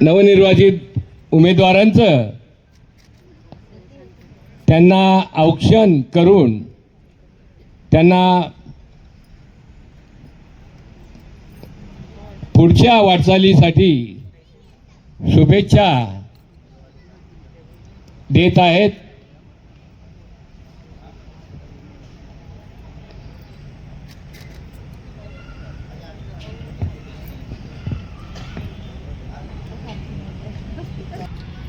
नवनिर्वाचित उमेदवारांचं त्यांना औक्षण करून त्यांना पुढच्या वाटचालीसाठी शुभेच्छा देत आहेत.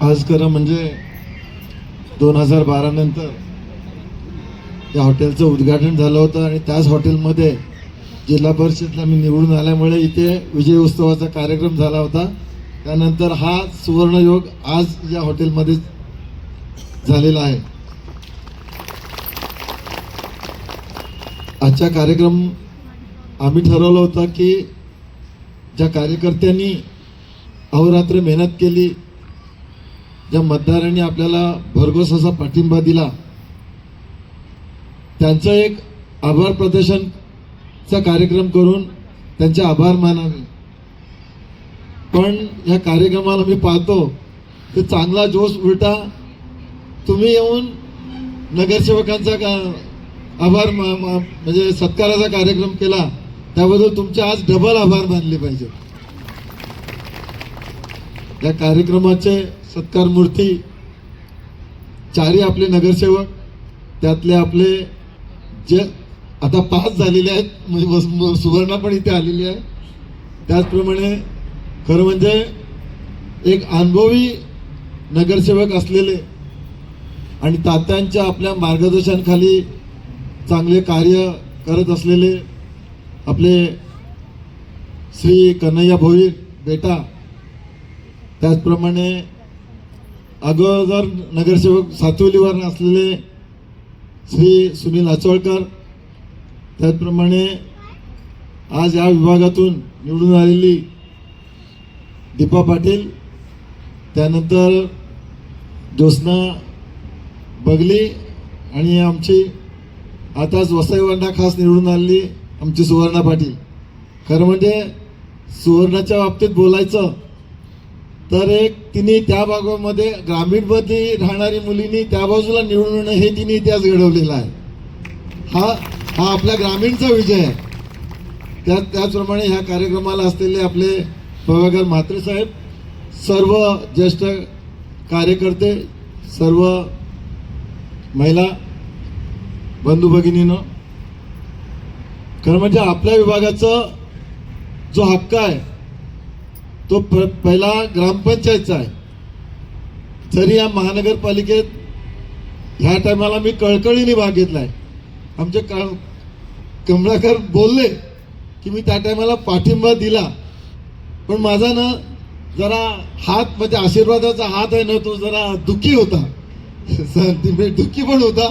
आज खरं म्हणजे 2012 नंतर या हॉटेलचं उद्घाटन झालं होतं आणि त्याच हॉटेलमध्ये जिल्हा परिषदला मी निवडून आल्यामुळे इथे विजय उत्सवाचा कार्यक्रम झाला होता. त्यानंतर हा सुवर्णयोग आज या हॉटेलमध्ये झालेला आहे. आजचा कार्यक्रम आम्ही ठरवलं होतं की ज्या कार्यकर्त्यांनी अहोरात्र मेहनत केली, ज्या मतदारांनी आपल्याला भरघोस असा पाठिंबा दिला, त्यांचं एक आभार प्रदर्शनचा कार्यक्रम करून त्यांचे आभार मानावे. पण या कार्यक्रमाला मी पाहतो की चांगला जोश उलटा तुम्ही येऊन नगरसेवकांचा आभार म्हणजे सत्काराचा कार्यक्रम केला, त्याबद्दल तुमचे आज डबल आभार मानले पाहिजे. या कार्यक्रमाचे सत्कार मूर्ती चारही आपले नगरसेवक, त्यातले आपले जे आता 5 झालेले आहेत, म्हणजे सुवर्णा पण इथे आलेली आहे. त्याचप्रमाणे खरं म्हणजे एक अनुभवी नगरसेवक असलेले आणि तात्यांच्या आपल्या मार्गदर्शनाखाली चांगले कार्य करत असलेले आपले श्री कन्हैया भोईर बेटा, त्याचप्रमाणे अगोदर नगरसेवक सातवलीवर असलेले श्री सुनील आचवळकर, त्याचप्रमाणे आज या विभागातून निवडून आलेली दीपा पाटील, त्यानंतर ज्योत्स्ना बगली आणि आमची आताच वसईवंडा खास निवडून आलेली आमची सुवर्णा पाटील. खरं म्हणजे सुवर्णाच्या बाबतीत बोलायचं तर एक तिने त्या भागामध्ये ग्रामीणमध्ये राहणारी मुलींनी त्या बाजूला निवडून येणं हे तिने इतिहास घडवलेला आहे. हा आपल्या ग्रामीणचा विजय आहे. त्याचप्रमाणे ह्या कार्यक्रमाला असलेले आपले प्रभाकर म्हात्रे साहेब, सर्व ज्येष्ठ कार्यकर्ते, सर्व महिला बंधू भगिनींनो, खरं म्हणजे आपल्या विभागाचा जो हक्क आहे तो पहिला ग्रामपंचायतचा आहे. जरी या महानगरपालिकेत ह्या टायमाला मी कळकळीने भाग घेतलाय. आमचे कमलाकर बोलले की मी त्या टायमाला पाठिंबा दिला, पण माझा ना जरा हात म्हणजे आशीर्वादाचा हात आहे ना, तो जरा दुःखी होता, दुःखी पण होता.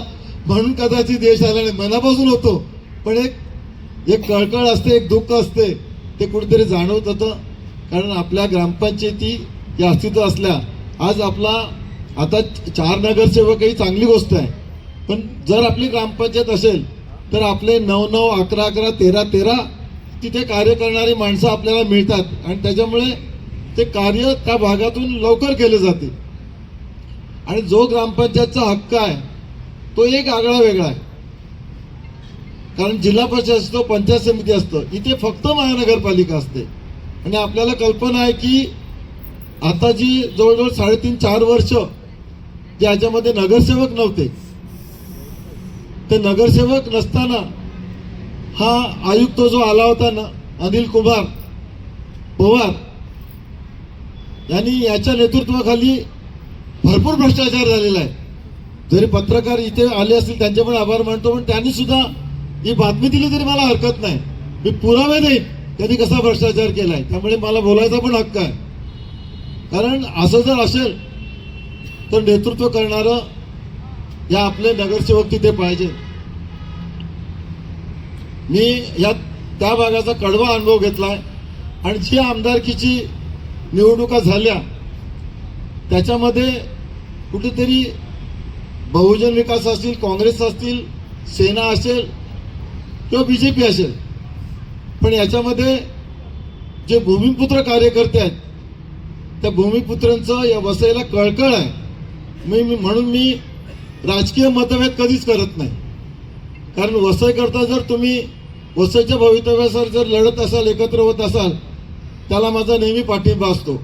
म्हणून कदाचित देश आला नाही, मनापासून होतो, पण एक कळकळ असते, एक दुःख असते, ते कुठेतरी जाणवत होतं. कारण आपल्या ग्रामपंचायती या अस्तित्व असल्या आज आपला आता 4 नगरसेवक ही चांगली गोष्ट आहे. पण जर आपली ग्रामपंचायत असेल तर आपले 9-9, 11-11, 13-13 तिथे कार्य करणारी माणसं आपल्याला मिळतात आणि त्याच्यामुळे ते कार्य त्या भागातून लवकर केले जाते. आणि जो ग्रामपंचायतचा हक्क आहे तो एक आगळा वेगळा आहे. कारण जिल्हा परिषद असतो, पंचायत समिती असतं, इथे फक्त महानगरपालिका असते. आणि आपल्याला कल्पना आहे की आता जी जवळजवळ 3.5-4 वर्ष ज्याच्यामध्ये नगरसेवक नव्हते, ते नगरसेवक नसताना हा आयुक्त जो आला होता ना, अनिल कुमार पवार यांनी याच्या नेतृत्वाखाली भरपूर भ्रष्टाचार झालेला आहे. जरी पत्रकार इथे आले असतील त्यांचे पण आभार मानतो, पण त्यांनी सुद्धा ही बातमी दिली तरी मला हरकत नाही. मी पुरावे देईन त्यांनी कसा भ्रष्टाचार केलाय. त्यामुळे मला बोलायचा पण हक्क आहे. कारण असं जर असेल तर नेतृत्व करणारं या आपले नगरसेवक तिथे पाहिजे. मी या त्या भागाचा कडवा अनुभव घेतलाय आणि जी आमदारकीची निवडणुका झाल्या त्याच्यामध्ये कुठेतरी बहुजन विकास असतील, काँग्रेस असतील, सेना असेल किंवा बीजेपी असेल, पण याच्यामध्ये जे भूमिपुत्र कार्यकर्ते आहेत त्या भूमिपुत्रांचं या वसईला कळकळ आहे. म्हणून मी राजकीय मतभेद कधीच करत नाही. कारण वसई करता जर तुम्ही वसईच्या भवितव्यासाठी जर लढत असाल, एकत्र होत असाल, त्याला माझा नेहमी पाठिंबा असतो.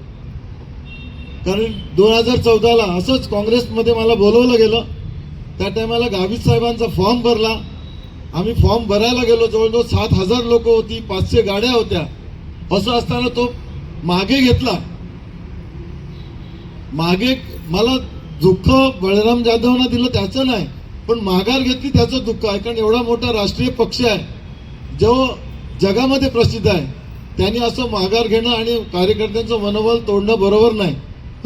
कारण 2014ला असंच काँग्रेसमध्ये मला बोलवलं गेलं. त्या टायमाला गावित साहेबांचा फॉर्म भरला. आम्ही फॉर्म भरायला गेलो, जवळजवळ 7,000 लोक होती, 500 गाड्या होत्या. असं असताना तो मागे घेतला. मागे मला दुःख बळराम जाधवना दिलं त्याचं नाही, पण माघार घेतली त्याचं दुःख आहे. कारण एवढा मोठा राष्ट्रीय पक्ष आहे जो जगामध्ये प्रसिद्ध आहे, त्यांनी असं माघार घेणं आणि कार्यकर्त्यांचं मनोबल तोडणं बरोबर नाही.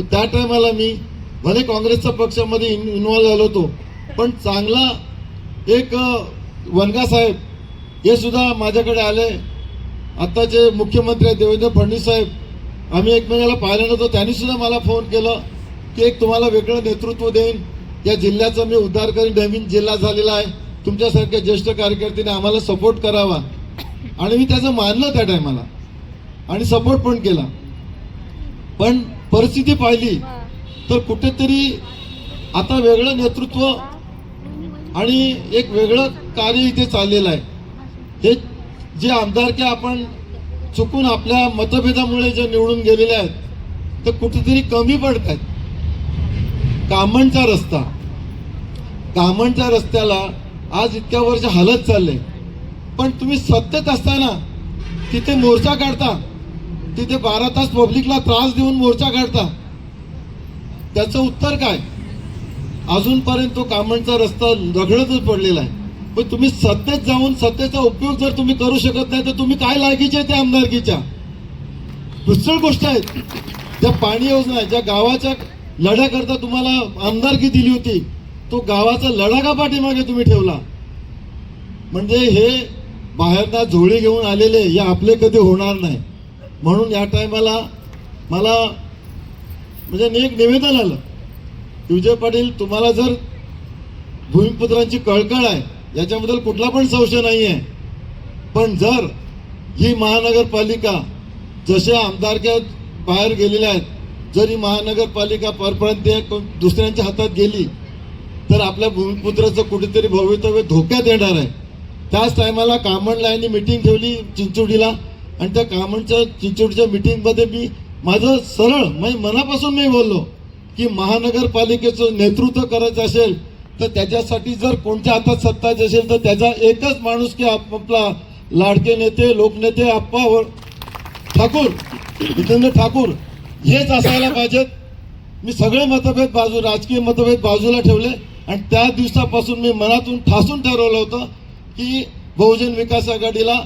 त्या टायमाला मी भले काँग्रेसच्या पक्षामध्ये इन्व्हॉल्व झालो होतो, पण चांगला एक वनगा साहेब हे सुद्धा माझ्याकडे आले. आत्ताचे मुख्यमंत्री देवेंद्र फडणवीस साहेब, आम्ही एकमेकाला पाहिलं नव्हतो, त्यांनी सुद्धा मला फोन केलं की एक तुम्हाला वेगळं नेतृत्व देईन, या जिल्ह्याचा मी उद्धार करीन. नवीन जिल्हा झालेला आहे, तुमच्यासारख्या ज्येष्ठ कार्यकर्त्यांनी आम्हाला सपोर्ट करावा. आणि मी त्याचं मानलं त्या टायमाला आणि सपोर्ट पण केला. पण परिस्थिती पाहिली तर कुठेतरी आता वेगळं नेतृत्व आणि एक वेगळं कार्य इथे चाललेलं आहे. हे जे आमदारके आपण चुकून आपल्या मतभेदामुळे जे निवडून गेलेले आहेत, ते कुठेतरी कमी पडत आहेत. कामणच्या रस्त्याला आज इतक्या वर्ष हालत चालले, पण तुम्ही सत्तेत असताना तिथे मोर्चा काढता, तिथे 12 तास पब्लिकला त्रास देऊन मोर्चा काढता. त्याचं उत्तर काय? अजूनपर्यंत तो कामणचा रस्ता रगडतच पडलेला आहे. पण तुम्ही सत्तेत जाऊन सत्तेचा उपयोग जर तुम्ही करू शकत नाही, तर तुम्ही काय लायकीचे त्या आमदारकीच्या? दुसरी गोष्ट आहे, ज्या पाणी योजना आहे, ज्या गावाच्या लढ्याकरता तुम्हाला आमदारकी दिली होती, तो गावाचा लढा का पाठीमागे तुम्ही ठेवला? म्हणजे हे बाहेरना झोळी घेऊन आलेले हे आपले कधी होणार नाही. म्हणून या टायमाला मला म्हणजे एक निवेदन आलं, विजय पाटील, तुम्हाला जर भूमिपुत्रांची कळकळ आहे याच्याबद्दल कुठला पण संशय नाही आहे, पण जर ही महानगरपालिका जशा आमदारक्या बाहेर गेलेल्या आहेत, जर ही महानगरपालिका परप्रांतीय दुसऱ्यांच्या हातात गेली तर आपल्या भूमिपुत्राचं कुठेतरी भवितव्य धोक्यात येणार आहे. त्याच टायमाला कामणला यांनी मिटिंग ठेवली चिंचोडीला, आणि त्या कामणच्या चिंचोडीच्या मिटिंगमध्ये मी माझं सरळ मनापासून मी बोललो की महानगरपालिकेचं नेतृत्व करायचं असेल तर त्याच्यासाठी जर कोणत्या हातात सत्ता असेल तर त्याचा एकच माणूस की आपला लाडके नेते लोकनेते आप्पा ठाकूर, जितेंद्र ठाकूर हेच असायला पाहिजेत. मी सगळे मतभेद राजकीय मतभेद बाजूला ठेवले आणि त्या दिवसापासून मी मनातून ठासून ठरवलं होतं की बहुजन विकास आघाडीला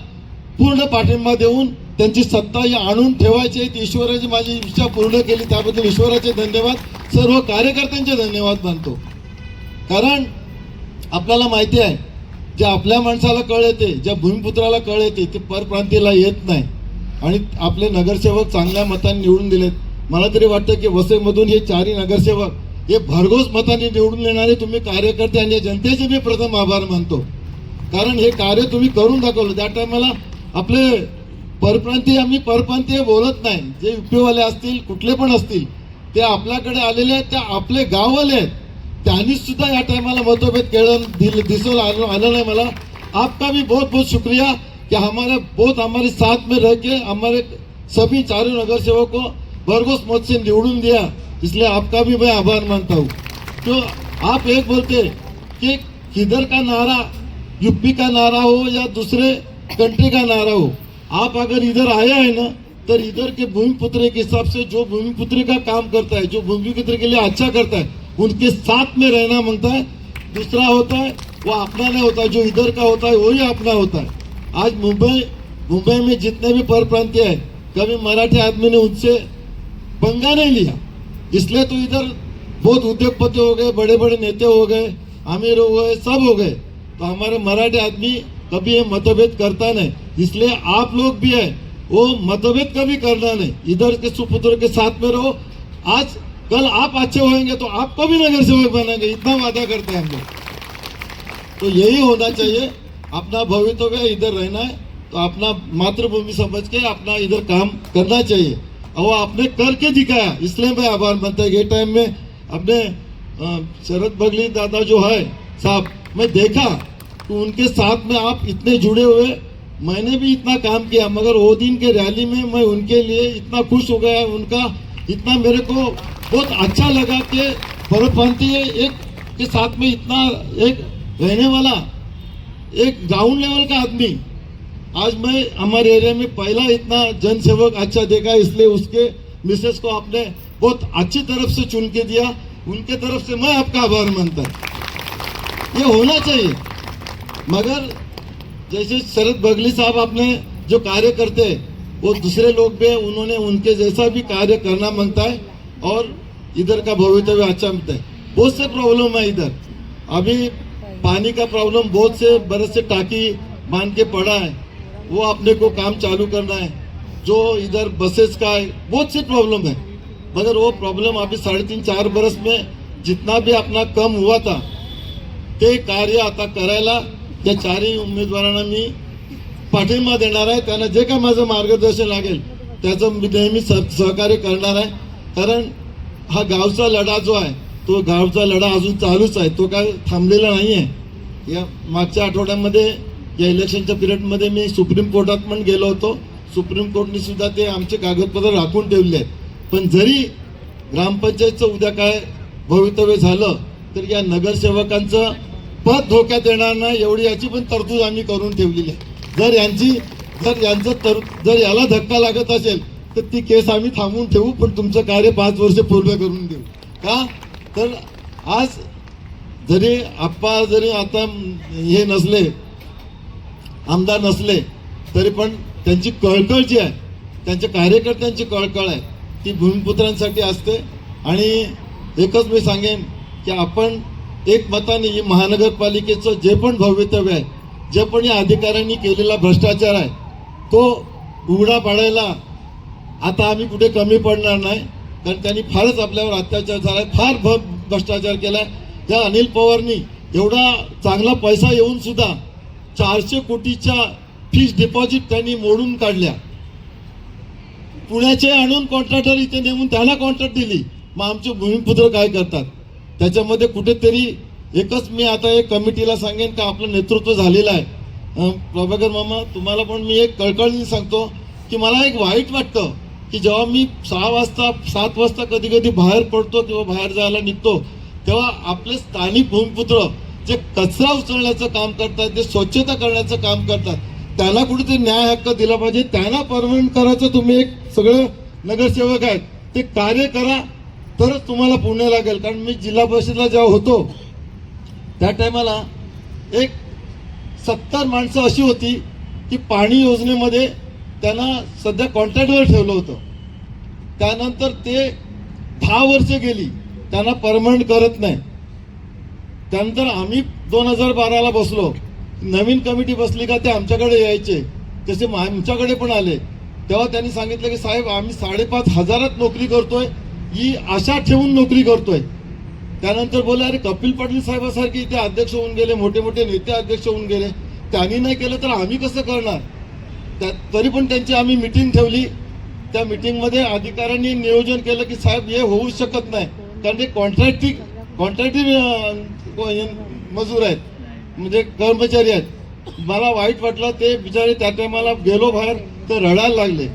पूर्ण पाठिंबा देऊन त्यांची सत्ता ही आणून ठेवायची. ईश्वराची माझी इच्छा पूर्ण केली, त्याबद्दल ईश्वराचे धन्यवाद, सर्व कार्यकर्त्यांचे धन्यवाद मानतो. कारण आपल्याला माहिती आहे, जे आपल्या माणसाला कळ येते, ज्या भूमिपुत्राला कळ येते, ते परप्रांतीला येत नाही. आणि आपले नगरसेवक चांगल्या मतांनी निवडून दिलेत. मला तरी वाटतं की वसईमधून हे 4ही नगरसेवक हे भरघोस मतांनी निवडून येणारे तुम्ही कार्यकर्ते आणि जनतेचे मी प्रथम आभार मानतो. कारण हे कार्य तुम्ही करून दाखवलं. त्या टायमाला आपले परप्रांतीय, आम्ही परप्रांतीय बोलत नाही, जे युपीवाले असतील कुठले पण असतील ते आपल्याकडे आलेले आहेत, ते आपले गाववाले आहेत, त्यांनी सुद्धा या टायमाला मतभेद दिसून आलं नाही. मला आपका भी बहुत बहुत शुक्रिया कि हमारे साथ में रह के हमारे सभी 4 नगरसेवक को भरघोस मत से निवडून दिया, इसलिए आपका भी मैं आभार मानता हूँ. तो आप एक बोलते कि किधर का नारा, यूपी का नारा हो या दूसरे कंट्री का नारा हो, आप अगर इधर आया है ना, तो इधर के भूमिपुत्र के हिसाब से जो भूमिपुत्र का काम करता है, जो भूमिपुत्र के लिए अच्छा करता है, उनके साथ में रहना मांगता है. दूसरा होता है वो अपना नहीं होता, जो इधर का होता है वही अपना होता है. आज मुंबई में जितने भी परप्रांतीय है, कभी मराठी आदमी ने उनसे पंगा नहीं लिया, इसलिए तो इधर बहुत उद्योगपति हो गए, बड़े बड़े नेता हो गए, अमीर हो गए, सब हो गए. तो हमारे मराठी आदमी कभी ये मतभेद करता नहीं, इसलिए आप लोग भी है वो मतभेद कभी करना नहीं, इधर के सुपुत्र के साथ में रहो. आज कल आप अच्छे होंगे तो आपको भी नगर सेवक बनाएंगे, इतना वादा करते हैं हम लोग. तो यही होना चाहिए. अपना भवितव्य इधर रहना है तो अपना मातृभूमि समझ के अपना इधर काम करना चाहिए. वो आपने करके दिखाया, इसलिए मैं आभार मानता है। ये टाइम में अपने शरद बगली दादा जो है साहब, मैं देखा तो उनके साथ में आप इतने जुड़े हुए, मैंने भी इतना काम किया, मगर वो दिन के रैली में मैं उनके लिए इतना खुश हो गया, उनका इतना मेरे को बहुत अच्छा लगा कि परमपंथी एक के साथ में इतना एक रहने वाला एक ग्राउंड लेवल का आदमी, आज मैं हमारे एरिया में पहला इतना जनसेवक अच्छा देखा, इसलिए उसके मिसेस को आपने बहुत अच्छी तरफ से चुन के दिया, उनके तरफ से मैं आपका आभार मानता हूं। ये होना चाहिए। मगर जैसे शरद बगली साहब आपने जो कार्य करते वो दूसरे लोग भी उन्होंने उनके जैसा भी कार्य करना मांगता है और इधर का भविष्य अच्छा मिलता है। बहुत से प्रॉब्लम है इधर, अभी पानी का प्रॉब्लम बहुत से बरस से टाकी बांध के पड़ा है, वो अपने को काम चालू करना है। जो इधर बसेस का है, बहुत से प्रॉब्लम है, मगर वो प्रॉब्लम अभी 3.5-4 बरस में जितना भी अपना कम हुआ था ते कार्य आता करायला या चारही उमेदवारांना मी पाठिंबा देणार आहे। त्यांना जे काय माझं मार्गदर्शन लागेल त्याचं मी नेहमी सहकार्य करणार आहे, कारण हा गावचा लढा जो आहे तो गावचा लढा अजून चालूच आहे, तो काय थांबलेला नाही आहे। या मागच्या आठवड्यामध्ये या इलेक्शनच्या पिरियडमध्ये मी सुप्रीम कोर्टात पण गेलो होतो, सुप्रीम कोर्टने सुद्धा ते आमचे कागदपत्र राखून ठेवले आहेत। पण जरी ग्रामपंचायतचं उद्या काय भवितव्य झालं तर या नगरसेवकांचं पद धोक्यात येणार नाही एवढी याची पण तरतूद आम्ही करून ठेवलेली आहे। जर याला धक्का लागत असेल तर ती केस आम्ही थांबवून ठेवू, पण तुमचं कार्य 5 वर्ष पूर्ण करून देऊ। का तर आज जरी आप्पा जरी आता हे नसले, आमदार नसले, तरी पण त्यांची कळकळ जी आहे, त्यांच्या कार्यकर्त्यांची कळकळ आहे ती भूमिपुत्रांसाठी असते। आणि एकच मी सांगेन की आपण एक मताने ही महानगरपालिकेचं जे पण भवितव्य आहे, जे पण या अधिकाऱ्यांनी केलेला भ्रष्टाचार आहे तो उघडा पाडायला आता आम्ही कुठे कमी पडणार नाही, कारण त्यांनी फारच आपल्यावर अत्याचार झालाय, फार भ्रष्टाचार केलाय। त्या अनिल पवारनी एवढा चांगला पैसा येऊन सुद्धा 400 कोटीच्या फिक्स डिपॉझिट त्यांनी मोडून काढल्या, पुण्याचे आणून कॉन्ट्रॅक्टर इथे नेमून त्यांना कॉन्ट्रॅक्ट दिली। मग आमचे भूमिपुत्र काय करतात त्याच्यामध्ये कुठेतरी एकच मी आता एक कमिटीला सांगेन का आपलं नेतृत्व झालेलं आहे। प्रभाकर मामा तुम्हाला पण मी एक कळकळीने सांगतो की मला एक वाईट वाटतं की जेव्हा मी 6 वाजता 7 वाजता कधी कधी बाहेर पडतो किंवा बाहेर जायला निघतो तेव्हा आपले स्थानिक भूमिपुत्र जे कचरा उचलण्याचं काम करतात, जे स्वच्छता करण्याचं काम करतात, त्याला कुठेतरी न्याय हक्क दिला पाहिजे, त्यांना परमनंट करायचं। तुम्ही एक सगळं नगरसेवक आहेत ते कार्य करा तरच तुम्हाला पुण्य लागेल। कारण मी जिल्हा परिषदला जेव्हा होतो त्या टायमाला एक 70 माणसं अशी होती की पाणी योजनेमध्ये त्यांना सध्या कॉन्ट्रॅक्टवर ठेवलं होतं, त्यानंतर ते 10 वर्ष गेली त्यांना परमनंट करत नाही। त्यानंतर आम्ही 2012ला बसलो, नवीन कमिटी बसली का ते आमच्याकडे यायचे, तसे आमच्याकडे पण आले, तेव्हा त्यांनी सांगितलं की साहेब आम्ही 5,500 नोकरी करतोय, ही आशा ठेवून नोकरी करतोय। त्यानंतर बोले अरे कपिल पाटील साहेबासारखे इथे अध्यक्ष होऊन गेले, मोठे मोठे नेते अध्यक्ष होऊन गेले, त्यांनी नाही केलं तर आम्ही कसं करणार। तरी पण त्यांची आम्ही मीटिंग ठेवली, त्या मीटिंगमध्ये अधिकाऱ्यांनी नियोजन केलं की साहेब हे होऊ शकत नाही, कारण ते कॉन्ट्रॅक्टिंग मजूर आहेत, म्हणजे कर्मचारी आहेत। मला वाईट वाटलं, ते बिचारे त्या टायमाला गेलो बाहेर तर रडायला लागले,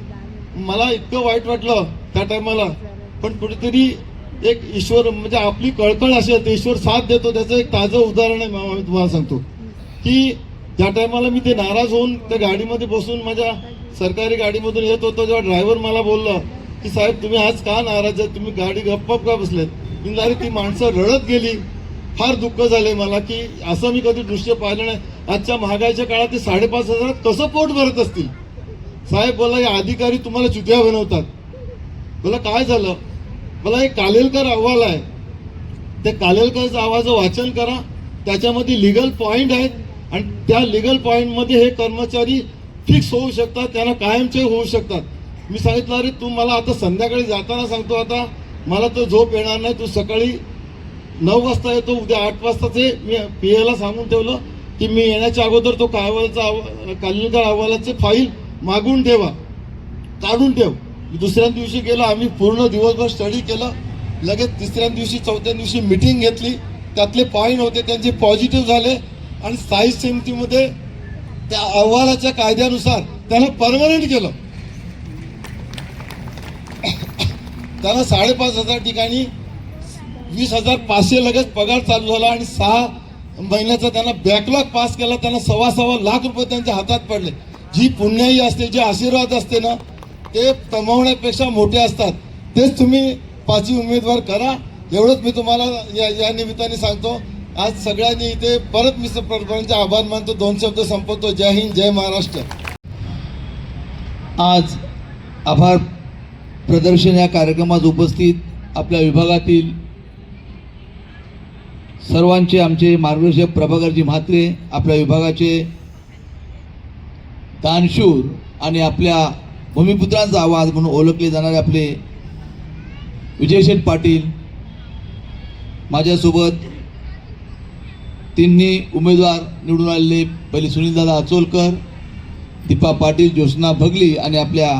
मला इतकं वाईट वाटलं त्या टायमाला। पण कुठेतरी एक ईश्वर म्हणजे आपली कळकळ असेल तर ईश्वर साथ देतो, त्याचं एक ताजं उदाहरण आहे मामा, मी तुम्हाला सांगतो की त्या टायमाला मी ते नाराज होऊन त्या गाडीमध्ये बसून माझ्या सरकारी गाडीमधून येत होतो, जेव्हा ड्रायव्हर मला बोलला की साहेब तुम्ही आज का नाराज आहे, तुम्ही गाडी गप्पा का बसलेत, मी अरे ती माणसं रडत गेली, फार दुःख झाले मला की असं मी कधी दृश्य पाहिलं नाही। आजच्या महागाईच्या काळात ते 5,500 कसं पोट भरत असतील। साहेब बोला हे अधिकारी तुम्हाला चुत्या बनवतात। बोला काय झालं, मला एक कालेलकर अहवाल आहे, त्या कालेलकरचा आवाज वाचन करा, त्याच्यामध्ये लिगल पॉइंट आहेत आणि त्या लिगल पॉइंटमध्ये हे कर्मचारी फिक्स होऊ शकतात, त्यांना कायमचे होऊ शकतात। मी सांगितलं अरे तू मला आता संध्याकाळी जाताना सांगतो, आता मला तो झोप येणार नाही, तू सकाळी 9 वाजता येतो, उद्या 8 वाजताचे मी पीएला सांगून ठेवलं की मी येण्याच्या अगोदर तो कालेलकर अहवालाचे फाईल मागून ठेवा, काढून ठेव, दुसऱ्या दिवशी गेलो आम्ही, पूर्ण दिवसभर स्टडी केलं. लगेच तिसऱ्या दिवशी चौथ्या दिवशी मीटिंग घेतली. त्यातले पॉईंट होते त्यांचे पॉझिटिव्ह झाले आणि स्थायी समितीमध्ये त्या अहवालाच्या कायद्यानुसार त्याला परमनंट केलं. त्याला 5,500 ठिकाणी 20,500 लगेच पगार चालू झाला आणि 6 महिन्याचा त्यांना बॅकलॉग पास केला. त्यांना 1.25 लाख रुपये त्यांच्या हातात पडले. जी पुण्याई असते, जे आशीर्वाद असते ना, ते कमावण्यापेक्षा मोठे असतात. तेच तुम्ही 5ही उमेदवार करा, एवढंच मी तुम्हाला या निमित्ताने सांगतो. आज सगळ्यांनी इथे परत मी सर्वांचे आभार मानतो. 2 शब्द संपवतो. जय हिंद, जय महाराष्ट्र. आज आभार प्रदर्शन या कार्यक्रमात उपस्थित आपल्या विभागातील सर्वांचे आमचे मार्गदर्शक प्रभाकरजी म्हात्रे, आपल्या विभागाचे दानशूर आणि आपल्या भूमिपुत्रांचा आवाज म्हणून ओळखले जाणारे आपले विजयशेठ पाटील, माझ्यासोबत तिन्ही उमेदवार निवडून आलेले पहिले सुनीलदादा अचोलकर, दीपा पाटील, ज्योत्स्ना भगली आणि आपल्या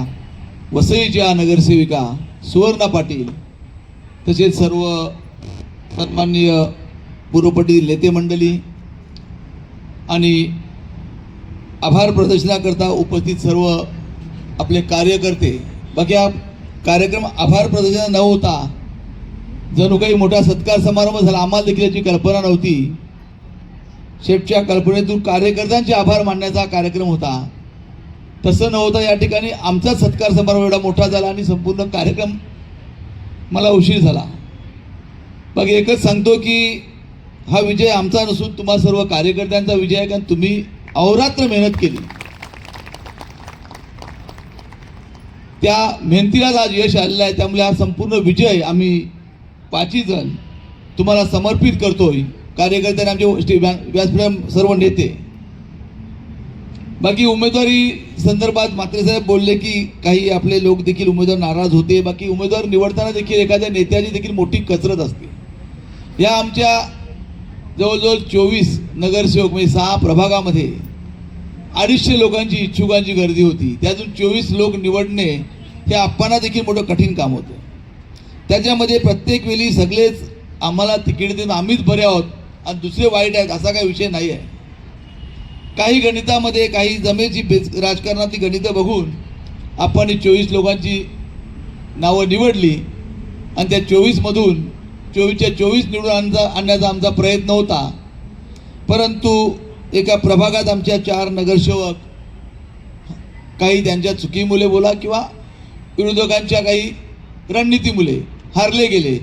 वसईच्या नगरसेविका सुवर्णा पाटील, तसेच सर्व सन्माननीय पूर्वपटी नेते मंडळी आणि आभार प्रदर्शनाकरता उपस्थित सर्व आपले कार्यकर्ते. बाकी हा कार्यक्रम आभार प्रदर्शन न होता जणू काही मोठा सत्कार समारंभ झाला. आम्हाला देखील याची कल्पना नव्हती. शेठच्या कल्पनेतून कार्यकर्त्यांचे आभार मानण्याचा कार्यक्रम होता. तसं न होता या ठिकाणी आमचा सत्कार समारंभ एवढा मोठा झाला आणि संपूर्ण कार्यक्रम मला उशीर झाला. बाकी एकच सांगतो की हा विजय आमचा नसून तुम्हा सर्व कार्यकर्त्यांचा विजय आहे, कारण तुम्ही अहोरात्र मेहनत केली. त्या मेहनतीलाच आज यश आलेलं आहे. त्यामुळे हा संपूर्ण विजय आम्ही 5ही जण तुम्हाला समर्पित करतोय. कार्यकर्त्यांना आमचे व्यासपीठ सर्व नेते. बाकी उमेदवारी संदर्भात म्हात्रे साहेब बोलले की काही आपले लोक देखील उमेदवार नाराज होते. बाकी उमेदवार निवडताना देखील एखाद्या नेत्याची देखील मोठी कसरत असते. या आमच्या जवळजवळ 24 नगरसेवक म्हणजे 6 प्रभागामध्ये 250 लोकांची इच्छुकांची गर्दी होती. त्यातून 24 लोक निवडणे हे आप्पांना देखील मोठं कठीण काम होतं. त्याच्यामध्ये प्रत्येक वेळी सगळेच आम्हाला तिकीट देऊन आम्हीच बरे आहोत आणि दुसरे वाईट आहेत असा काही विषय नाही आहे. काही गणितामध्ये काही जमेची राजकारणातली गणितं बघून आपण 24 लोकांची नावं निवडली आणि त्या 24मधून 24च्या 24 निवडून आणण्याचा आमचा प्रयत्न होता. परंतु एका प्रभागात आमच्या 4 नगरसेवक काही त्यांच्या चुकीमुळे बोला किंवा विरोधकांच्या काही रणनीतीमुळे हारले गेले.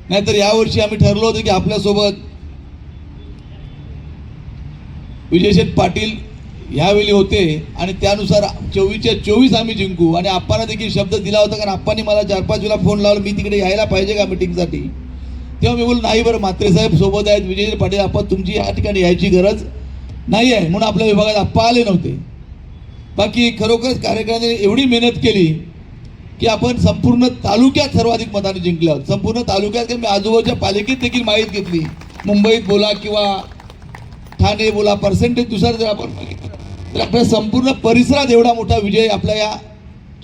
नाहीतर यावर्षी आम्ही ठरलो होतं की आपल्यासोबत विजयशेठ पाटील ह्यावेळी होते आणि त्यानुसार 24च्या 24 आम्ही जिंकू. आणि आप्पांना देखील शब्द दिला होता, कारण आप्पांनी मला 4-5 वेळा फोन लावला, मी तिकडे यायला पाहिजे का मीटिंगसाठी. तेव्हा मी बोललो नाही बरं, म्हात्रे साहेब सोबत आहेत, विजयशेठ पाटील आप्पा तुमची या ठिकाणी यायची गरज नाही आहे, म्हणून आपल्या विभागात आप्पा आले नव्हते. बाकी खरोखरच कार्यकर्त्यांनी एवढी मेहनत केली की आपण संपूर्ण तालुक्यात सर्वाधिक मताने जिंकले आहोत. संपूर्ण तालुक्यात मी आजूबाजूच्या पालिकेत देखील माहिती घेतली. मुंबईत बोला किंवा ठाणे बोला, पर्सेंटेजनुसार जर आपण बघितलं तर आपल्या संपूर्ण परिसरात एवढा मोठा विजय आपल्या या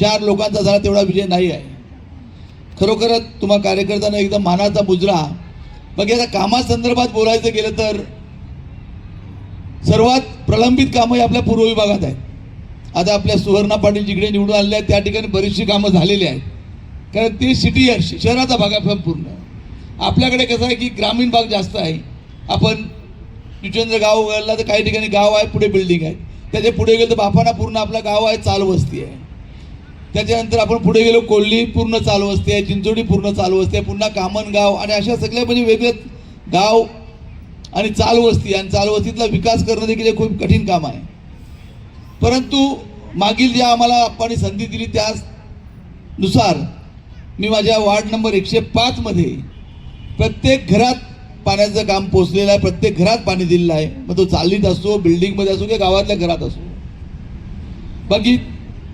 4 लोकांचा झाला तेवढा विजय नाही आहे. खरोखरच तुम्हा कार्यकर्त्यांना एकदम मानाचा मुजरा. बाकी आता कामासंदर्भात बोलायचं गेलं तर सर्वात प्रलंबित कामं आपल्या पूर्व विभागात आहेत. आता आपल्या सुवर्णा पाटील जिकडे निवडून आलेले आहेत त्या ठिकाणी बरीचशी कामं झालेली आहेत, कारण ते सिटी आहे, शहराचा भाग आहे संपूर्ण. आपल्याकडे कसं आहे की ग्रामीण भाग जास्त आहे. आपण जुचंद्र गाव वगळला तर काही ठिकाणी गाव आहे, पुढे बिल्डिंग आहे. त्याच्या पुढे गेलो तर बापाना पूर्ण आपलं गाव आहे, चाल वस्ती आहे. त्याच्यानंतर आपण पुढे गेलो कोल्ली पूर्ण चाल वस्ती आहे, चिंचोडी पूर्ण चाल वस्ती आहे, पुन्हा कामन गाव आणि अशा सगळ्या म्हणजे वेगळे गाव आणि चाल वस्ती. आणि चाल वस्तीतला विकास करणं देखील हे खूप कठीण काम आहे. परंतु मागील ज्या आम्हाला आपण संधी दिली त्यानुसार मी माझ्या वार्ड नंबर 105 मध्ये प्रत्येक घरात पाण्याचं काम पोचलेलं आहे. प्रत्येक घरात पाणी दिलेलं आहे, मग तो चालीत असो, बिल्डिंगमध्ये असो किंवा गावातल्या घरात असो. बाकी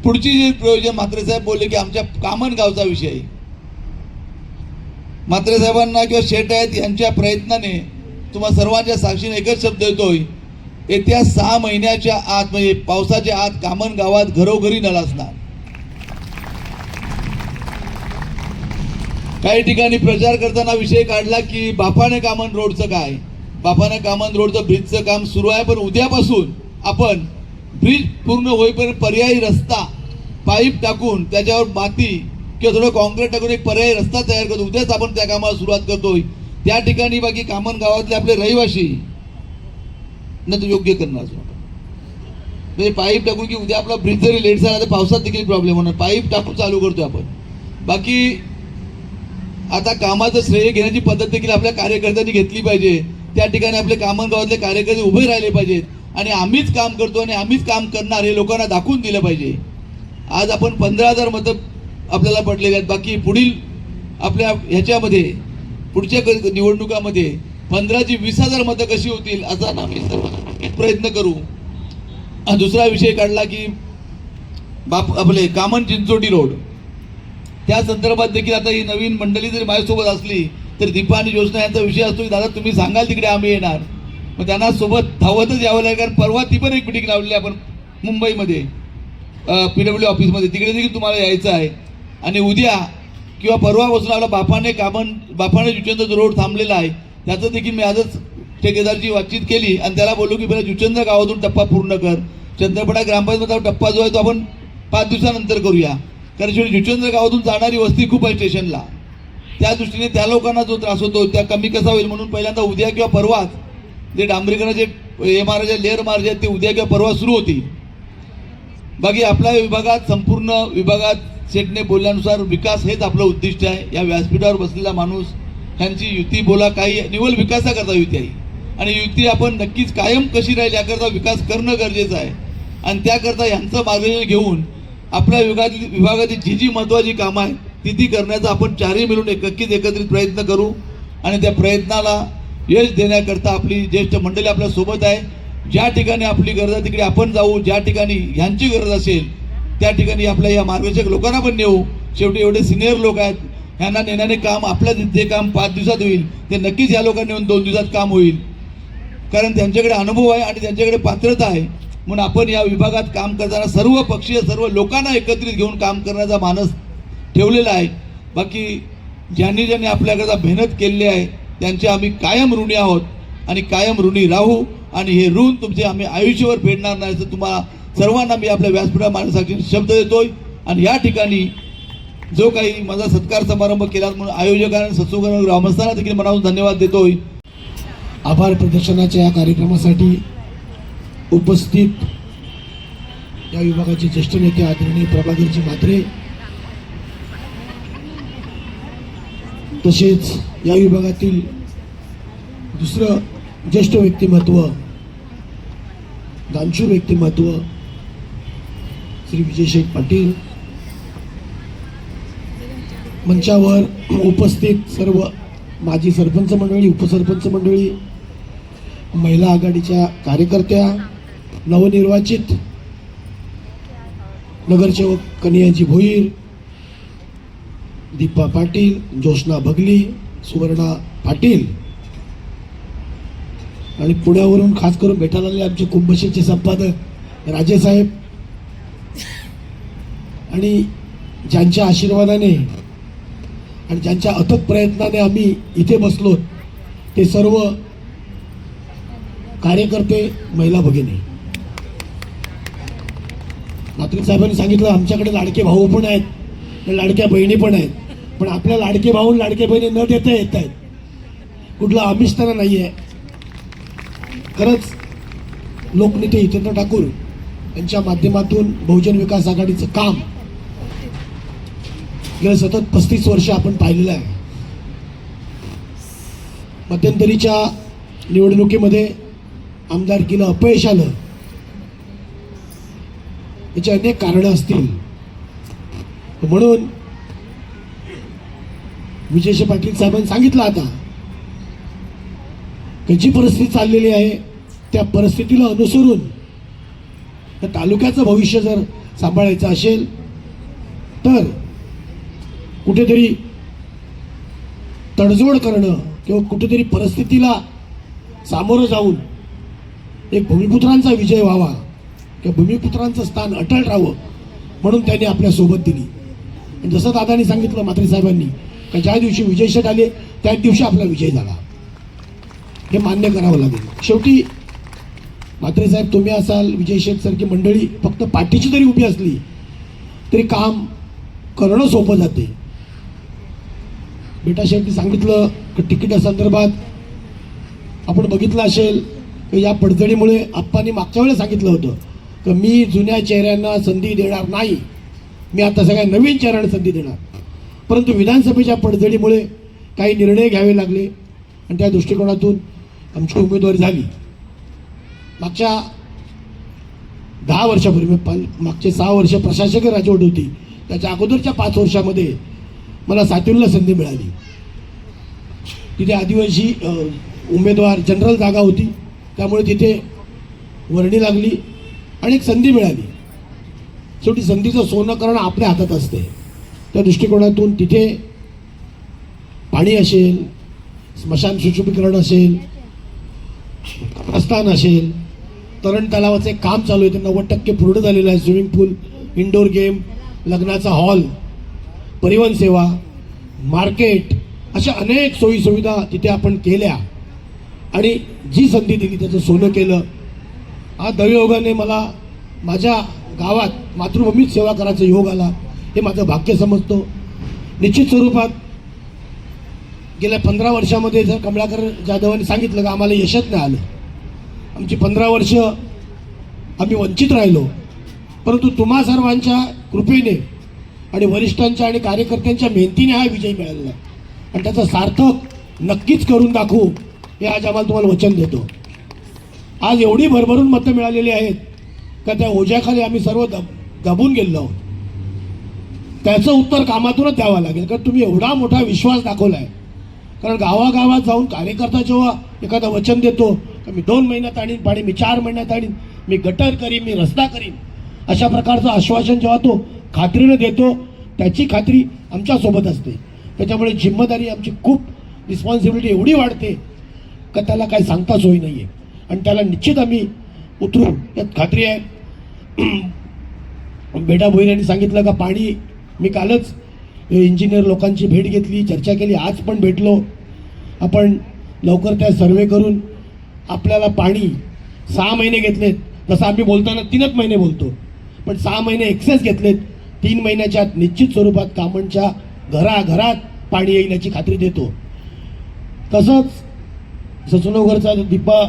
पुढची जी प्रयोजन म्हात्रे साहेब बोलले की आमच्या कामन गावचा विषय, म्हात्रे साहेबांना किंवा शेठ आहेत यांच्या प्रयत्नाने तुम्हा सर्वांच्या साक्षीने एकच शब्द येतोय, येत्या 6 महिन्याच्या आत म्हणजे पावसाच्या आत कामन गावात घरोघरी नळ असणार. काही ठिकाणी प्रचार करताना विषय काढला की बापाने कामन रोडचं काय, बापाने कामन रोडचं ब्रिजचं काम सुरू आहे, पण उद्यापासून आपण ब्रिज पूर्ण होईपर्यंत पर्यायी रस्ता पाईप टाकून त्याच्यावर माती किंवा थोडं कॉन्क्रीट टाकून एक पर्यायी रस्ता तयार करतो. उद्याच आपण त्या कामाला सुरुवात करतोय. त्या ठिकाणी बाकी कामन गावातले आपले रहिवासी न तो योग्य करणार म्हणजे पाईप टाकून की उद्या आपला ब्रिज जरी लेट झाला तर पावसात देखील प्रॉब्लेम होणार. पाईप टाकून चालू करतोय आपण. बाकी आता कामाचं श्रेय घेण्याची पद्धत देखील आपल्या कार्यकर्त्यांनी घेतली पाहिजे. त्या ठिकाणी आपले कामन गावातले कार्यकर्ते उभे राहिले पाहिजेत आणि आम्हीच काम करतो आणि आम्हीच काम करणार हे लोकांना दाखवून दिलं पाहिजे. आज आपण 15,000 मतं आपल्याला पडलेले आहेत. बाकी पुढील आपल्या ह्याच्यामध्ये पुढच्या निवडणुकामध्ये 15 ची 20,000 मतं कशी होतील असा आम्ही प्रयत्न करू. दुसरा विषय काढला की आपले कामन चिंचोटी रोड त्या संदर्भात देखील आता ही नवीन मंडळी जरी माझ्यासोबत असली तर दीपा आणि योजना यांचा विषय असतो की दादा तुम्ही सांगाल तिकडे आम्ही येणार. मग त्यांना सोबत धावतच यावं लागेल कारण परवा ती पण एक मिटिंग लावली आपण मुंबईमध्ये PW ऑफिसमध्ये. तिकडे देखील तुम्हाला यायचं आहे. आणि उद्या किंवा परवापासून आपला बापाने जुचंद्र रोड थांबलेला आहे त्याचं देखील मी आजच ठेकेदारची बातचीत केली आणि त्याला बोललो की पहिला जुचंद्र गावातून टप्पा पूर्ण कर. चंद्रपडा ग्रामपंचायतचा टप्पा जो आहे तो आपण 5 दिवसानंतर करूया कारण शेवटी जुचंद्र गावातून जाणारी वस्ती खूप आहे स्टेशनला. त्या दृष्टीने त्या लोकांना जो त्रास होतो त्या कमी कसा होईल म्हणून पहिल्यांदा उद्या किंवा परवाच जे डांबरीकरणाचे MRJ लेअर मार्ज आहेत ते उद्या किंवा परवा सुरू होतील. बाकी आपल्या विभागात संपूर्ण विभागात सेटने बोलल्यानुसार विकास हेच आपलं उद्दिष्ट आहे. या व्यासपीठावर बसलेला माणूस ह्यांची युती बोला काही निवड विकासाकरता युती आहे आणि युती आपण नक्कीच कायम कशी राहील याकरता विकास करणं गरजेचं आहे. आणि त्याकरता यांचं मार्गदर्शन घेऊन आपल्या विभागातील जी महत्त्वाची कामं आहेत ती करण्याचा आपण चारही मिळून नक्कीच एकत्रित प्रयत्न करू आणि त्या प्रयत्नाला यश देण्याकरता आपली ज्येष्ठ मंडळी आपल्या सोबत आहे. ज्या ठिकाणी आपली गरज आहे तिकडे आपण जाऊ. ज्या ठिकाणी ह्यांची गरज असेल त्या ठिकाणी आपल्या या मार्गदर्शक लोकांना पण नेऊ. शेवटी एवढे सिनियर लोक आहेत ह्यांना नेण्याने काम आपल्या जे काम 5 दिवसात होईल ते नक्कीच या लोकांना नेऊन 2 दिवसात काम होईल कारण त्यांच्याकडे अनुभव आहे आणि त्यांच्याकडे पात्रता आहे. म्हणून आपण या विभागात काम करताना सर्व पक्षीय सर्व लोकांना एकत्रित घेऊन काम करण्याचा मानस ठेवलेला आहे. बाकी ज्यांनी आपल्याकरता मेहनत केलेली आहे त्यांचे आम्ही कायम ऋणी आहोत आणि कायम ऋणी राहू आणि हे ऋण तुमचे आम्ही आयुष्यभर फेडणार नाही असं तुम्हाला सर्वांना मी आपल्या व्यासपीठावर माणसाची शब्द देतोय. आणि या ठिकाणी जो काही माझा सत्कार समारंभ केला म्हणून आयोजकांना सत्सुगर ग्रामस्थांना देखील मनापासून धन्यवाद देतोय. आभार प्रदर्शनाच्या या कार्यक्रमासाठी उपस्थित या विभागाचे ज्येष्ठ नेते आदरणीय प्रभाकरजी म्हात्रे तसेच या विभागातील दुसरं ज्येष्ठ व्यक्तिमत्व दानशूर व्यक्तिमत्व श्री विजयशेठ पाटील मंचावर उपस्थित सर्व माजी सरपंच मंडळी उपसरपंच मंडळी महिला आघाडीच्या कार्यकर्त्या नवनिर्वाचित नगरसेवक कन्हैयाजी भोईर दीपा पाटील ज्योत्स्ना भगली सुवर्णा पाटील आणि पुण्यावरून खास करून भेटायला आलेले आमचे कुंभशेचे संपादक राजेसाहेब आणि ज्यांच्या आशीर्वादाने आणि ज्यांच्या अथक प्रयत्नाने आम्ही इथे बसलो ते सर्व कार्यकर्ते महिला भगिनी. म्हात्रे साहेबांनी सांगितलं आमच्याकडे लाडके भाऊ पण आहेत लाडक्या बहिणी पण आहेत पण आपल्या लाडके भाऊ लाडके बहिणी न देता येत आहेत. कुठला आमिषपणा नाही आहे. खरंच लोकनेते हितेंद्र ठाकूर यांच्या माध्यमातून बहुजन विकास आघाडीचं काम गेल्या सतत 35 वर्ष आपण पाहिलेलं आहे. मध्यंतरीच्या निवडणुकीमध्ये आमदारकीला अपयश आलं याची अनेक कारणं असतील म्हणून विजयशे पाटील साहेबांनी सांगितलं आता की जी परिस्थिती चाललेली आहे त्या परिस्थितीला अनुसरून त्या तालुक्याचं भविष्य जर सांभाळायचं असेल तर कुठेतरी तडजोड करणं किंवा कुठेतरी परिस्थितीला सामोरं जाऊन एक भूमिपुत्रांचा विजय व्हावा किंवा भूमिपुत्रांचं स्थान अटळ राहावं म्हणून त्यांनी आपल्या सोबत दिली. आणि जसं दादांनी सांगितलं म्हात्रे साहेबांनी का ज्या दिवशी विजय शेठ आले त्याच दिवशी आपला विजय झाला, हे मान्य करावं लागेल. शेवटी म्हात्रे साहेब तुम्ही असाल, विजय शेठ सारखी मंडळी फक्त पाठीची जरी उभी असली तरी काम करणं सोपं जाते. बेटा शेठनी सांगितलं की तिकिटासंदर्भात आपण बघितलं असेल की या पडझडीमुळे आप्पांनी मागच्या वेळेला सांगितलं होतं की मी जुन्या चेहऱ्यांना संधी देणार नाही, मी आता सगळ्या नवीन चेहऱ्यांना संधी देणार. परंतु विधानसभेच्या पडझडीमुळे काही निर्णय घ्यावे लागले आणि त्या दृष्टिकोनातून आमची उमेदवारी झाली. मागच्या 10 वर्षापूर्वी मागचे 6 वर्ष प्रशासकीय राजवट होती, त्याच्या अगोदरच्या 5 वर्षामध्ये मला सातूरला संधी मिळाली. तिथे आदिवासी उमेदवार जनरल जागा होती, त्यामुळे तिथे वर्णी लागली आणि एक संधी मिळाली. शेवटी संधीचं सोनं करणं आपल्या हातात असते. त्या दृष्टिकोनातून तिथे पाणी असेल, स्मशान सुशोभीकरण असेल, कब्रस्तान असेल, तरण तलावाचे काम चालू आहे, ते 90% पूर्ण झालेलं आहे. स्विमिंग पूल, इंडोर गेम, लग्नाचा हॉल, परिवहन सेवा, मार्केट, अशा अनेक सोयीसुविधा तिथे आपण केल्या आणि जी संधी दिली त्याचं सोनं केलं. हा दैवयोगाने मला माझ्या गावात मातृभूमीत सेवा करायचा योग आला, हे माझं भाग्य समजतो. निश्चित स्वरूपात गेल्या 15 वर्षामध्ये जर कमळाकर जाधवांनी सांगितलं की आम्हाला यशच नाही आलं, आमची 15 वर्ष आम्ही वंचित राहिलो, परंतु तुम्हा सर्वांच्या कृपेने आणि वरिष्ठांच्या आणि कार्यकर्त्यांच्या मेहनतीने हा विजय मिळालेला आहे आणि त्याचं सार्थक नक्कीच करून दाखवू, हे आज आम्हाला तुम्हाला वचन देतो. आज एवढी भरभरून मतं मिळालेली आहेत का त्या ओझ्याखाली आम्ही सर्व दबून गेलो आहोत. त्याचं उत्तर कामातूनच द्यावं लागेल, कारण तुम्ही एवढा मोठा विश्वास दाखवला आहे. कारण गावागावात जाऊन कार्यकर्ता जेव्हा एखादं वचन देतो की मी 2 महिन्यात आणीन पाणी, मी 4 महिन्यात आणीन, मी गटर करीन, मी रस्ता करीन, अशा प्रकारचं आश्वासन जेव्हा तो खात्रीनं देतो, त्याची खात्री आमच्यासोबत असते. त्याच्यामुळे जिम्मेदारी आमची खूप, रिस्पॉन्सिबिलिटी एवढी वाढते का त्याला काही सांगता सोय नाही आहे आणि त्याला निश्चित आम्ही उतरू, यात खात्री आहे. बेटा भोईर यांनी सांगितलं का पाणी, मी कालच इंजिनियर लोकांची भेट घेतली, चर्चा केली, आज पण भेटलो. आपण लवकर त्या सर्वे करून आपल्याला पाणी 6 महिने घेतलेत, जसं आम्ही बोलताना 3च महिने बोलतो, पण 6 महिने एक्सेस घेतलेत. 3 महिन्याच्या आत निश्चित स्वरूपात कामांच्या घराघरात पाणी येईल याची खात्री देतो. तसंच ससूनगरचा दीपा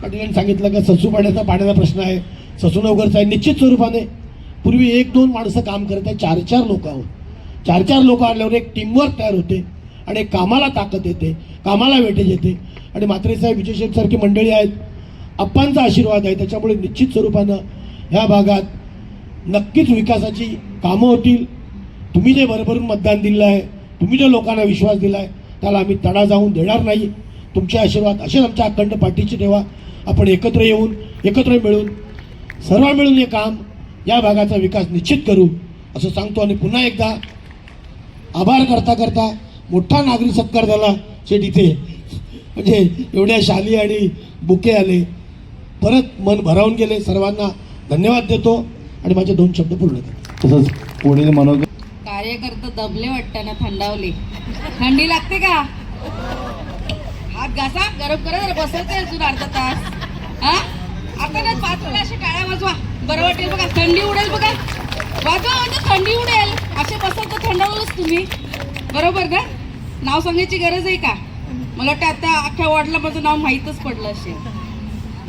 पाटील यांनी सांगितलं का पाण्याचा प्रश्न आहे. ससूनगरचा आहे, निश्चित स्वरूपाने पूर्वी 1-2 माणसं काम करत आहे, 4-4 लोक आहोत. 4-4 लोक आल्यावर एक टीमवर्क तयार होते आणि एक कामाला ताकद येते, कामाला वेटेज येते. आणि म्हात्रे साहेब, विजय शेठ सारखी मंडळी आहेत, अप्पांचा आशीर्वाद आहे, त्याच्यामुळे निश्चित स्वरूपानं ह्या भागात नक्कीच विकासाची कामं होतील. तुम्ही जे भरभरून मतदान दिलं आहे, तुम्ही जो लोकांना विश्वास दिला आहे, त्याला आम्ही तडा जाऊन देणार नाही. तुमचे आशीर्वाद असेच आमच्या अखंड पाठीची ठेवा. आपण एकत्र येऊन, एकत्र मिळून, सर्व मिळून हे काम, या भागाचा विकास निश्चित करू असं सांगतो. आणि पुन्हा एकदा आभार करता करता मोठा नागरिक सत्कार झाला शेठ इथे, म्हणजे एवढ्या शाली आणि बुके आले, परत मन भरावून गेले. सर्वांना धन्यवाद देतो आणि माझे 2 शब्द पूर्ण करतो. तसंच पुढील मनोज कार्यकर्ते दबले वाटतं ना, थंडावले. थंडी लागते का? हात घासा, गरम करा, बसवते अजून अर्धा तास. हा आता ना 5 वेळा असे टाळ्या वाजवा, बरं वाटेल बघा. थंडी उडेल बघा, वाजवा म्हणजे थंडी उडेल. असे बसल तर थंडावलंच तुम्ही, बरोबर ना? नाव सांगायची गरज आहे का? मला वाटतं आता अख्ख्या वॉर्डला माझं नाव माहीतच पडलं असेल.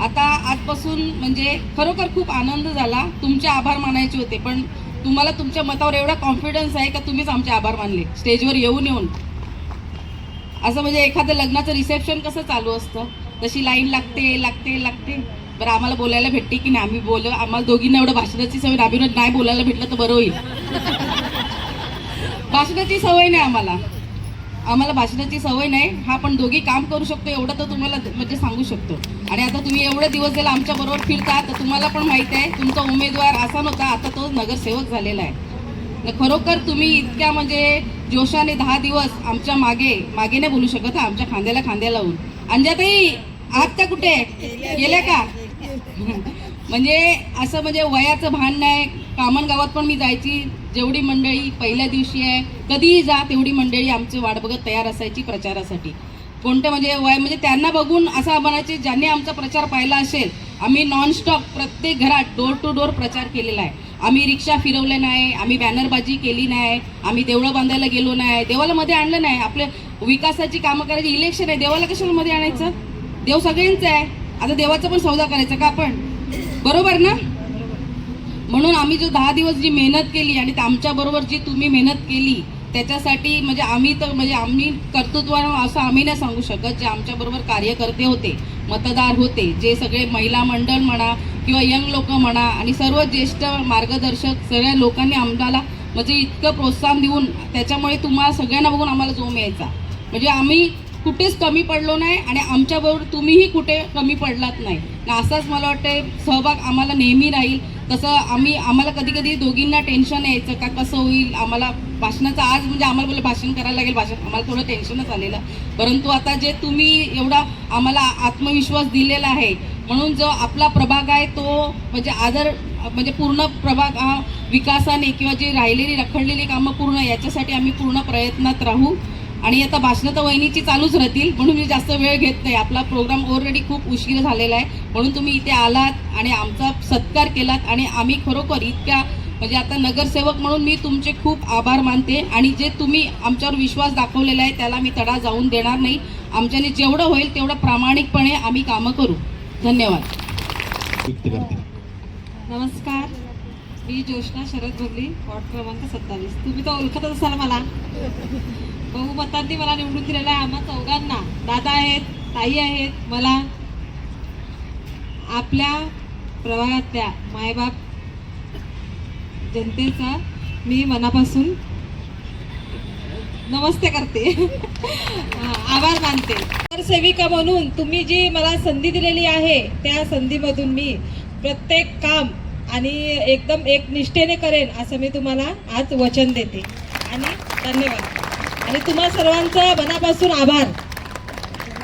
आता आजपासून म्हणजे खरोखर खूप आनंद झाला. तुमचे आभार मानायचे होते, पण तुम्हाला तुमच्या मतावर एवढा कॉन्फिडन्स आहे का तुम्हीच आमचे आभार मानले स्टेजवर येऊन येऊन. असं म्हणजे एखादं लग्नाचं रिसेप्शन कसं चालू असतं तशी लाईन लागते. बरं आम्हाला बोलायला भेटते की नाही? आम्ही आम्हाला दोघींना एवढं भाषणाची सवय, आम्ही नाही बोलायला भेटलं तर बरं होईल. भाषणाची सवय नाही आम्हाला भाषणाची सवय नाही. हा पण दोघी काम करू शकतो एवढं तर तुम्हाला म्हणजे सांगू शकतो. आणि आता तुम्ही एवढे दिवस गेला आमच्या बरोबर फिरता, तर तुम्हाला पण माहिती आहे तुमचा उमेदवार असा नव्हता, आता तो नगरसेवक झालेला आहे. खरोखर तुम्ही इतक्या म्हणजे जोशाने 10 दिवस आमच्या मागे नाही बोलू शकत, आमच्या खांद्याला खांद्या लावून. अंजाताई आहात का? कुठे गेल्या का? म्हणजे असं म्हणजे वयाचं भान नाही. कामन गावात पण मी जायची, जेवढी मंडळी पहिल्या दिवशी आहे, कधीही जा तेवढी मंडळी आमची वाट बघत तयार असायची प्रचारासाठी. कोणत्या म्हणजे त्यांना बघून असं म्हणायचे, ज्यांनी आमचा प्रचार पाहिला असेल, आम्ही नॉनस्टॉप प्रत्येक घरात डोर टू डोर प्रचार केलेला आहे. आम्ही रिक्षा फिरवले नाही, आम्ही बॅनरबाजी केली नाही, आम्ही देवळं बांधायला गेलो नाही, देवाला मध्ये आणलं नाही. आपले विकासाची कामं करायची, इलेक्शन आहे, देवाला कशाला मध्ये आणायचं? देव सगळ्यांचं आहे. आता देवाचा पण सौदा करायचा का आपण? बरोबर ना? म्हणून आम्ही जो 10 दिवस जी मेहनत केली आणि आमच्याबरोबर जी तुम्ही मेहनत केली त्याच्यासाठी म्हणजे आम्ही कर्तृत्व असं आम्ही नाही सांगू शकत. जे आमच्याबरोबर कार्यकर्ते होते, मतदार होते, जे सगळे महिला मंडळ म्हणा किंवा यंग लोक म्हणा आणि सर्व ज्येष्ठ मार्गदर्शक सगळ्या लोकांनी आम्हाला म्हणजे इतकं प्रोत्साहन देऊन त्याच्यामुळे तुम्हाला सगळ्यांना बघून आम्हाला जोम यायचा. म्हणजे आम्ही कुठेच कमी पडलो नाही आणि आमच्याबरोबर तुम्हीही कुठे कमी पडलात नाही. असाच मला वाटतं सहभाग आम्हाला नेहमी राहील. तसं आम्हाला कधी कधी दोघींना टेन्शन यायचं का कसं होईल आम्हाला भाषणाचं. आज म्हणजे आम्हाला बोललं भाषण करायला लागेल, आम्हाला थोडं टेन्शनच आलेलं. परंतु आता जे तुम्ही एवढा आम्हाला आत्मविश्वास दिलेला आहे म्हणून जो आपला प्रभाग आहे तो म्हणजे पूर्ण प्रभाग हा विकासाने किंवा जी राहिलेली रखडलेली कामं पूर्ण याच्यासाठी आम्ही पूर्ण प्रयत्नात राहू. आणि आता भाषणं तर वहिनीची चालूच राहतील म्हणून मी जास्त वेळ घेत नाही. आपला प्रोग्राम ऑलरेडी खूप उशीर झालेला आहे म्हणून तुम्ही इथे आलात आणि आमचा सत्कार केलात आणि आम्ही खरोखर इतक्या म्हणजे आता नगरसेवक म्हणून मी तुमचे खूप आभार मानते. आणि जे तुम्ही आमच्यावर विश्वास दाखवलेला आहे त्याला मी तडा जाऊन देणार नाही. आमच्याने जेवढं होईल तेवढं प्रामाणिकपणे आम्ही कामं करू. धन्यवाद. व्यक्त करते. नमस्कार, मी ज्योष्ना शरद भोगली, वॉर्ड क्रमांक 27. तुम्ही तर ओळखतच असाल मला. बहुमतांनी मला निवडून दिलेलं आहे. आम्हा चौघांना, दादा आहेत, ताई आहेत, मला आपल्या प्रभागातल्या मायबाप जनतेचा मी मनापासून नमस्ते करते. आभार मानते. नगरसेविका म्हणून तुम्ही जी मला संधी दिलेली आहे त्या संधीमधून मी प्रत्येक काम आणि एकदम एक निष्ठेने करेन असं मी तुम्हाला आज वचन देते. आणि धन्यवाद आणि तुम्हा सर्वांचा मनापासून आभार.